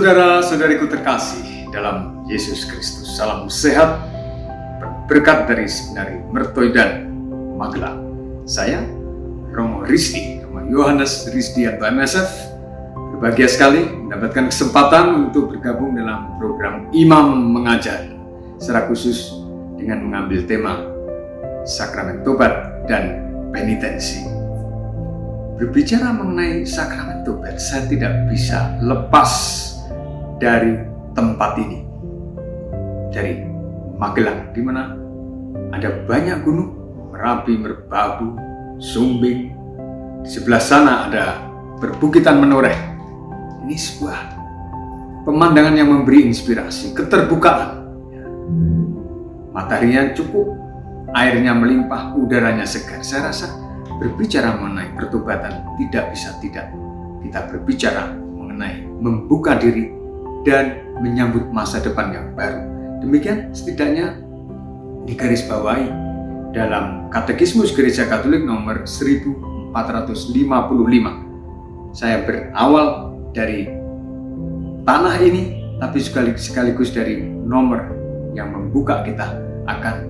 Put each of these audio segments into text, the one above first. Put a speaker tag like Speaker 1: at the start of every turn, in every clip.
Speaker 1: Saudara-saudariku terkasih dalam Yesus Kristus, salam sehat, berkat dari Seminari Mertoy dan Magelang. Saya Romo Yohanes Rizdianto MSF, berbahagia sekali mendapatkan kesempatan untuk bergabung dalam program Imam Mengajar, secara khusus dengan mengambil tema Sakramen Tobat dan Penitensi. Berbicara mengenai sakramen tobat, saya tidak bisa lepas dari tempat ini, dari Magelang, di mana ada banyak gunung, Merapi, Merbabu, Sumbing. Di sebelah sana ada perbukitan Menoreh. Ini sebuah pemandangan yang memberi inspirasi, keterbukaan. Mataharinya cukup, airnya melimpah, udaranya segar. Saya rasa berbicara mengenai pertobatan tidak bisa tidak kita berbicara mengenai membuka diri dan menyambut masa depan yang baru. Demikian setidaknya digarisbawahi dalam Katekismus Gereja Katolik nomor 1455. Saya berawal dari tanah ini, tapi sekaligus dari nomor yang membuka kita akan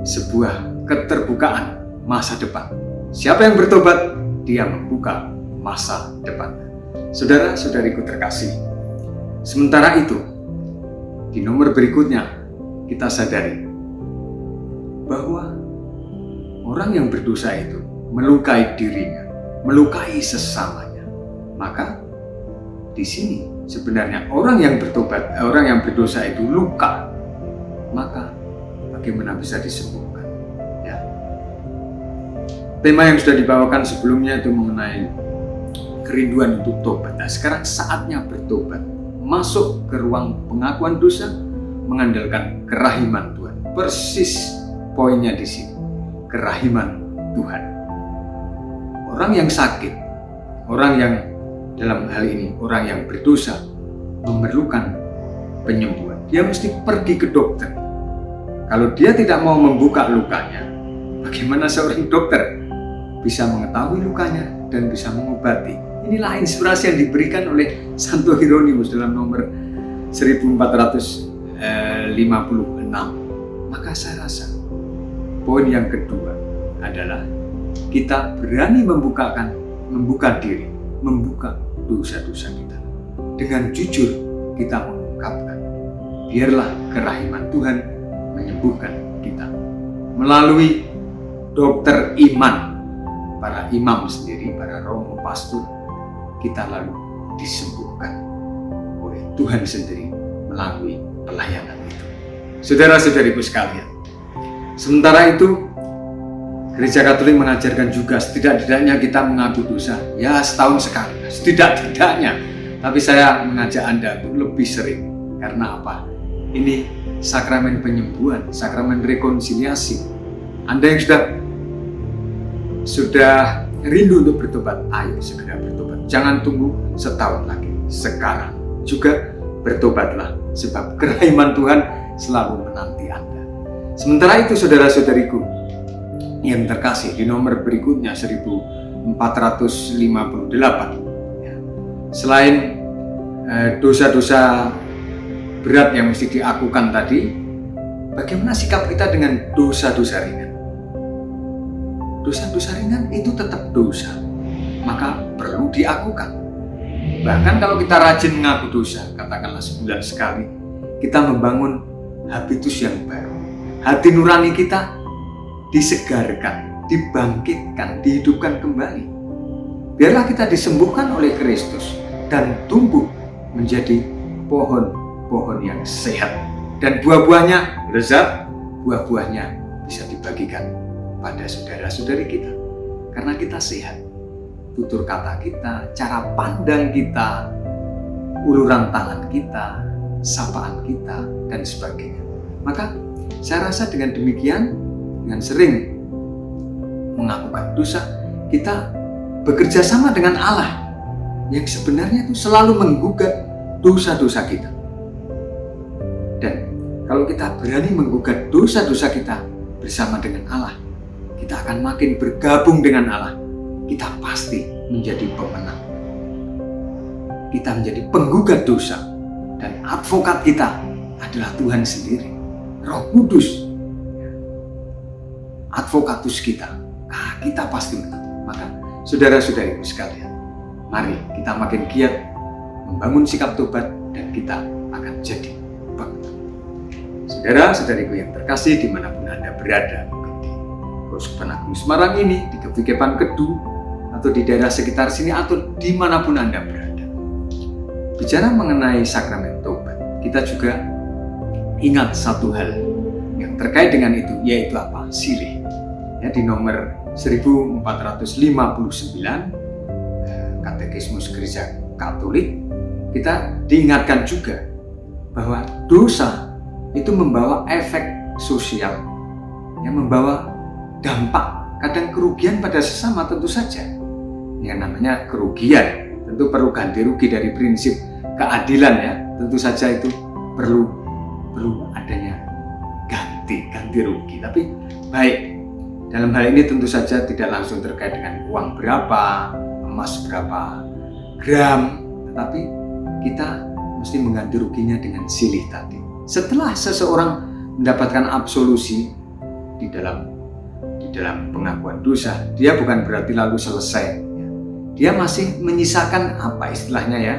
Speaker 1: sebuah keterbukaan masa depan. Siapa yang bertobat, dia membuka masa depan. Saudara-saudariku terkasih, sementara itu, di nomor berikutnya kita sadari bahwa orang yang berdosa itu melukai dirinya, melukai sesamanya. Maka di sini sebenarnya orang yang bertobat, orang yang berdosa itu luka, maka bagaimana bisa disembuhkan? Tema yang sudah dibawakan sebelumnya itu mengenai kerinduan untuk tobat. Nah, sekarang saatnya bertobat, masuk ke ruang pengakuan dosa, mengandalkan kerahiman Tuhan. Persis poinnya di sini, kerahiman Tuhan. Orang yang sakit, orang yang dalam hal ini orang yang berdosa memerlukan penyembuhan. Dia mesti pergi ke dokter. Kalau dia tidak mau membuka lukanya, bagaimana seorang dokter bisa mengetahui lukanya dan bisa mengobati? Inilah inspirasi yang diberikan oleh Santo Hieronymus dalam nomor 1456. Maka saya rasa poin yang kedua adalah kita berani membuka diri, membuka dosa-dosa kita. Dengan jujur kita mengungkapkan, biarlah kerahiman Tuhan menyembuhkan kita. Melalui dokter iman, para imam sendiri, para romo pastor, kita lalu disembuhkan oleh Tuhan sendiri melalui pelayanan itu. Saudara-saudariku sekalian, sementara itu Gereja Katolik mengajarkan juga setidak-tidaknya kita mengaku dosa ya setahun sekali, setidak-tidaknya. Tapi saya mengajak Anda untuk lebih sering. Karena apa? Ini sakramen penyembuhan, sakramen rekonsiliasi. Anda yang sudah rindu untuk bertobat, ayo segera bertobat. Jangan tunggu setahun lagi. Sekarang juga bertobatlah, sebab kerahiman Tuhan selalu menanti Anda. Sementara itu, saudara-saudariku yang terkasih, di nomor berikutnya 1458. Selain dosa-dosa berat yang mesti diakukan tadi, bagaimana sikap kita dengan dosa-dosa ringan? Dosa-dosa ringan itu tetap dosa, maka perlu diakukan. Bahkan kalau kita rajin mengaku dosa, katakanlah sebulan sekali, kita membangun habitus yang baru. Hati nurani kita disegarkan, dibangkitkan, dihidupkan kembali. Biarlah kita disembuhkan oleh Kristus dan tumbuh menjadi pohon-pohon yang sehat. Dan buah-buahnya lezat, buah-buahnya bisa dibagikan pada saudara-saudari kita. Karena kita sehat, tutur kata kita, cara pandang kita, uluran tangan kita, sapaan kita, dan sebagainya. Maka saya rasa dengan demikian, dengan sering mengakukan dosa, kita bekerja sama dengan Allah yang sebenarnya itu selalu menggugat dosa-dosa kita. Dan kalau kita berani menggugat dosa-dosa kita bersama dengan Allah, kita akan makin bergabung dengan Allah. Kita pasti menjadi pemenang. Kita menjadi penggugat dosa Dan advokat kita adalah Tuhan sendiri, Roh Kudus. Advokatus kita, kita pasti menang. Maka saudara-saudariku sekalian, mari kita makin giat membangun sikap tobat dan kita akan jadi bangkit. Saudara-saudariku yang terkasih dimanapun Anda berada, mungkin di Keuskupan Agung Semarang ini, di Kepikepan Kedu, atau di daerah sekitar sini, atau dimanapun Anda berada. Bicara mengenai sakramen tobat, kita juga ingat satu hal yang terkait dengan itu, yaitu apa? Silih. Ya, di nomor 1459 Katekismus Gereja Katolik, kita diingatkan juga bahwa dosa itu membawa efek sosial, yang membawa dampak, kadang kerugian pada sesama tentu saja. Yang namanya kerugian tentu perlu ganti rugi dari prinsip keadilan, ya. Tentu saja itu perlu adanya ganti rugi. Tapi baik, dalam hal ini tentu saja tidak langsung terkait dengan uang berapa, emas berapa gram, tetapi kita mesti mengganti ruginya dengan silih tadi. Setelah seseorang mendapatkan absolusi di dalam pengakuan dosa, dia bukan berarti lalu selesai. Dia masih menyisakan apa istilahnya, ya,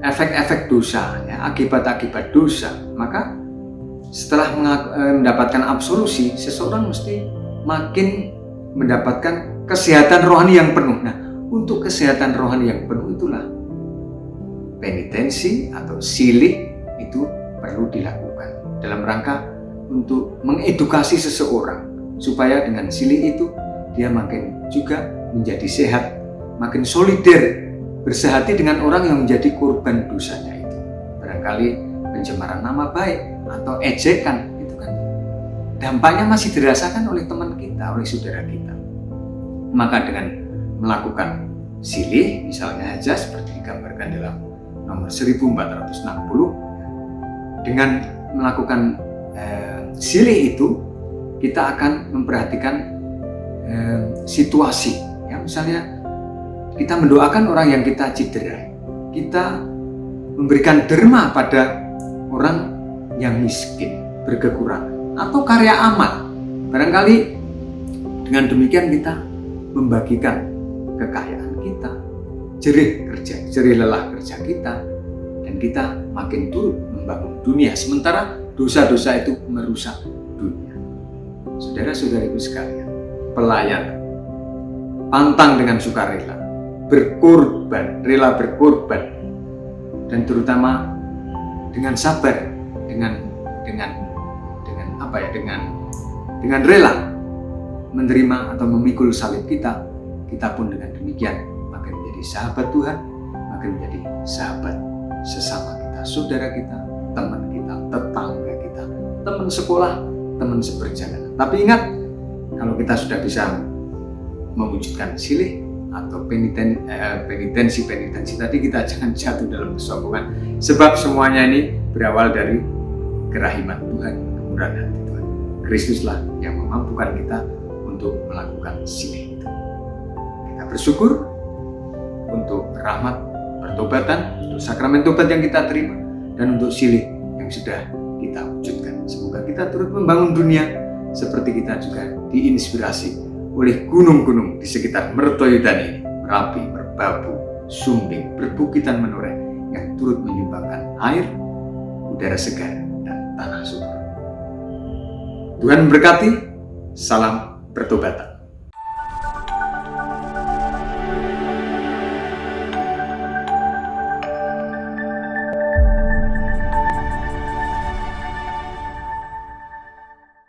Speaker 1: efek-efek dosa, ya, akibat-akibat dosa. Maka setelah mendapatkan absolusi, seseorang mesti makin mendapatkan kesehatan rohani yang penuh. Nah, untuk kesehatan rohani yang penuh itulah penitensi atau silih itu perlu dilakukan dalam rangka untuk mengedukasi seseorang supaya dengan silih itu dia makin juga menjadi sehat, makin solider, bersehati dengan orang yang menjadi korban dosanya itu. Barangkali pencemaran nama baik atau ejekan, itu kan dampaknya masih dirasakan oleh teman kita, oleh saudara kita. Maka dengan melakukan silih, misalnya saja seperti digambarkan dalam nomor 1460, dengan melakukan silih itu kita akan memperhatikan situasi, ya, misalnya kita mendoakan orang yang kita cederai, kita memberikan derma pada orang yang miskin, berkekurangan, atau karya amal. Barangkali dengan demikian kita membagikan kekayaan kita, jerih lelah kerja kita, dan kita makin turut membangun dunia, sementara dosa-dosa itu merusak dunia. Saudara-saudariku sekalian, pelayanan, pantang dengan sukarela, berkorban, rela berkorban, dan terutama dengan sabar, dengan rela menerima atau memikul salib kita pun dengan demikian makin menjadi sahabat Tuhan, makin menjadi sahabat sesama kita, saudara kita, teman kita, tetangga kita, teman sekolah, teman seperjalanan. Tapi ingat, kalau kita sudah bisa mewujudkan silih atau penitensi tadi, kita jangan jatuh dalam kesombongan, sebab semuanya ini berawal dari kerahiman Tuhan, kemurahan hati Tuhan. Kristuslah yang memampukan kita untuk melakukan silih itu. Kita bersyukur untuk rahmat pertobatan, untuk sakramen tobat yang kita terima, dan untuk silih yang sudah kita wujudkan. Semoga kita turut membangun dunia seperti kita juga diinspirasi oleh gunung-gunung di sekitar Mertoyudan ini, Merapi, Merbabu, Sumbing, Berbukitan Menoreh, yang turut menyumbangkan air, udara segar, dan tanah subur. Tuhan memberkati. Salam pertobatan.